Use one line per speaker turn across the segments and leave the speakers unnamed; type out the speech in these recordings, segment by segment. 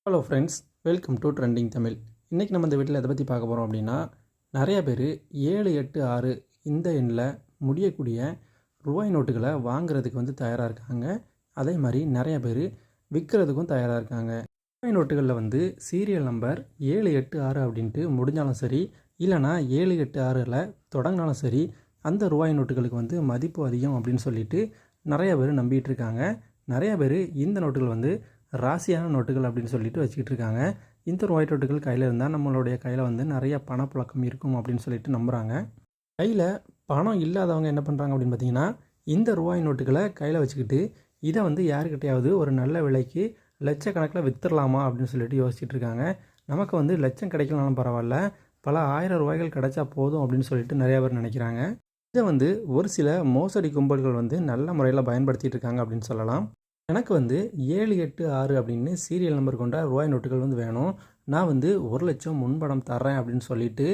Hello friends, welcome to trending Tamil. இன்றைக்கி நம்ம இந்த வீட்டில் எதை பற்றி பார்க்க போகிறோம் அப்படின்னா, நிறைய பேர் 786 இந்த எண்ணில் முடியக்கூடிய ரூபாய் நோட்டுகளை வாங்குறதுக்கு தயாராக இருக்காங்க. அதே மாதிரி நிறைய பேர் விற்கிறதுக்கும் தயாராக இருக்காங்க. ரூபாய் நோட்டுகளில் சீரியல் நம்பர் 786 அப்படின்ட்டு முடிஞ்சாலும் சரி, இல்லைனா 786ல் தொடங்கினாலும் சரி, அந்த ரூபாய் நோட்டுகளுக்கு மதிப்பு அதிகம் அப்படின்னு சொல்லிட்டு நிறைய பேர் நம்பிட்டு இருக்காங்க. நிறைய பேர் இந்த நோட்டுகள் ராசியான நோட்டுகள் அப்படின்னு சொல்லிட்டு வச்சுக்கிட்டு இருக்காங்க. இந்த ரூபாய் நோட்டுகள் கையில் இருந்தால் நம்மளுடைய கையில் நிறைய பணப்புழக்கம் இருக்கும் அப்படின்னு சொல்லிட்டு நம்புகிறாங்க. கையில் பணம் இல்லாதவங்க என்ன பண்ணுறாங்க அப்படின்னு பார்த்தீங்கன்னா, இந்த ரூபாய் நோட்டுகளை கையில் வச்சுக்கிட்டு இதை யாருக்கிட்டையாவது ஒரு நல்ல விலைக்கு லட்சக்கணக்கில் விற்றுடலாமா அப்படின்னு சொல்லிட்டு யோசிச்சுட்டு இருக்காங்க. நமக்கு லட்சம் கிடைக்கலனாலும் பரவாயில்ல, பல ஆயிரம் ரூபாய்கள் கிடைச்சா போதும் அப்படின்னு சொல்லிட்டு நிறையா பேர் நினைக்கிறாங்க. இதை ஒரு சில மோசடி கும்பல்கள் நல்ல முறையில் பயன்படுத்திகிட்டு இருக்காங்க அப்படின்னு சொல்லலாம். எனக்கு 786 அப்படின்னு சீரியல் நம்பர் கொண்ட ரூபாய் நோட்டுகள் வேணும். நான் 1,00,000 முன்பணம் தர்றேன் அப்படின்னு சொல்லிட்டு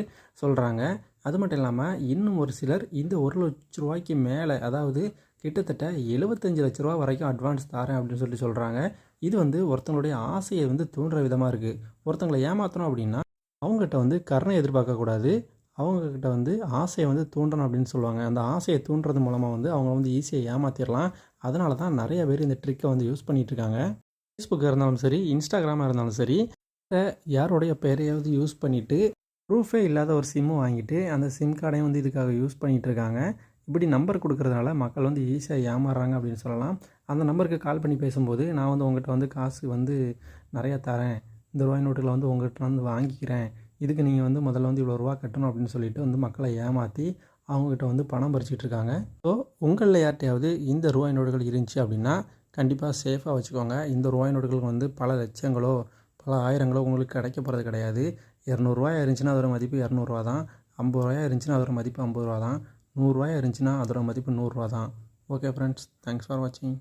சொல்கிறாங்க. அது மட்டும் இல்லாமல் இன்னும் ஒரு சிலர் இந்த 1,00,000 ரூபாய்க்கு மேலே, அதாவது கிட்டத்தட்ட 75 லட்ச ரூபா வரைக்கும் அட்வான்ஸ் தரேன் அப்படின்னு சொல்லி சொல்கிறாங்க. இது ஒருத்தங்களுடைய ஆசையை தூண்டுற விதமாக இருக்குது. ஒருத்தங்களை ஏமாற்றணும் அப்படின்னா அவங்ககிட்ட கருணை எதிர்பார்க்கக்கூடாது. அவங்கக்கிட்ட ஆசையை தூண்டணும் அப்படின்னு சொல்லுவாங்க. அந்த ஆசையை தூண்டுறது மூலமாக அவங்க ஈஸியாக ஏமாற்றிடலாம். அதனால தான் நிறைய பேர் இந்த ட்ரிக்கை யூஸ் பண்ணிகிட்ருக்காங்க. ஃபேஸ்புக்காக இருந்தாலும் சரி, இன்ஸ்டாகிராமாக இருந்தாலும் சரி, யாரோடைய பேரையாவது யூஸ் பண்ணிவிட்டு ப்ரூஃபே இல்லாத ஒரு சிம்மு வாங்கிட்டு அந்த சிம் கார்டையும் இதுக்காக யூஸ் பண்ணிகிட்டு இருக்காங்க. இப்படி நம்பர் கொடுக்குறதுனால மக்கள் ஈஸியாக ஏமாறுறாங்க அப்படின்னு சொல்லலாம். அந்த நம்பருக்கு கால் பண்ணி பேசும்போது, நான் உங்கள்கிட்ட காசு நிறையா தரேன், இந்த ரூபாய் நோட்டுகளை உங்கள்கிட்ட வாங்கிக்கிறேன், இதுக்கு நீங்கள் முதல்ல இவ்வளோ ரூபா கட்டணும் அப்படின்னு சொல்லிட்டு மக்களை ஏமாற்றி அவங்ககிட்ட பணம் பறிச்சிட்ருக்காங்க. ஸோ உங்களில் யார்கிட்டையாவது இந்த ரூபாய் நோட்டுகள் இருந்துச்சு அப்படின்னா கண்டிப்பாக சேஃபாக வச்சுக்கோங்க. இந்த ரூபாய் நோட்டுகள் பல லட்சங்களோ பல ஆயிரங்களோ உங்களுக்கு கிடைக்க போகிறது கிடையாது. 200 ரூபாய் இருந்துச்சுன்னா அதோட மதிப்பு 200 ரூபா தான். 50 ரூபாயா இருந்துச்சுன்னா அதோட மதிப்பு 50 ரூபா தான். 100 ரூபாயா இருந்துச்சுன்னா அதோட மதிப்பு 100 ரூபா தான். ஓகே ஃப்ரெண்ட்ஸ், தேங்க்ஸ் ஃபார் வாட்சிங்.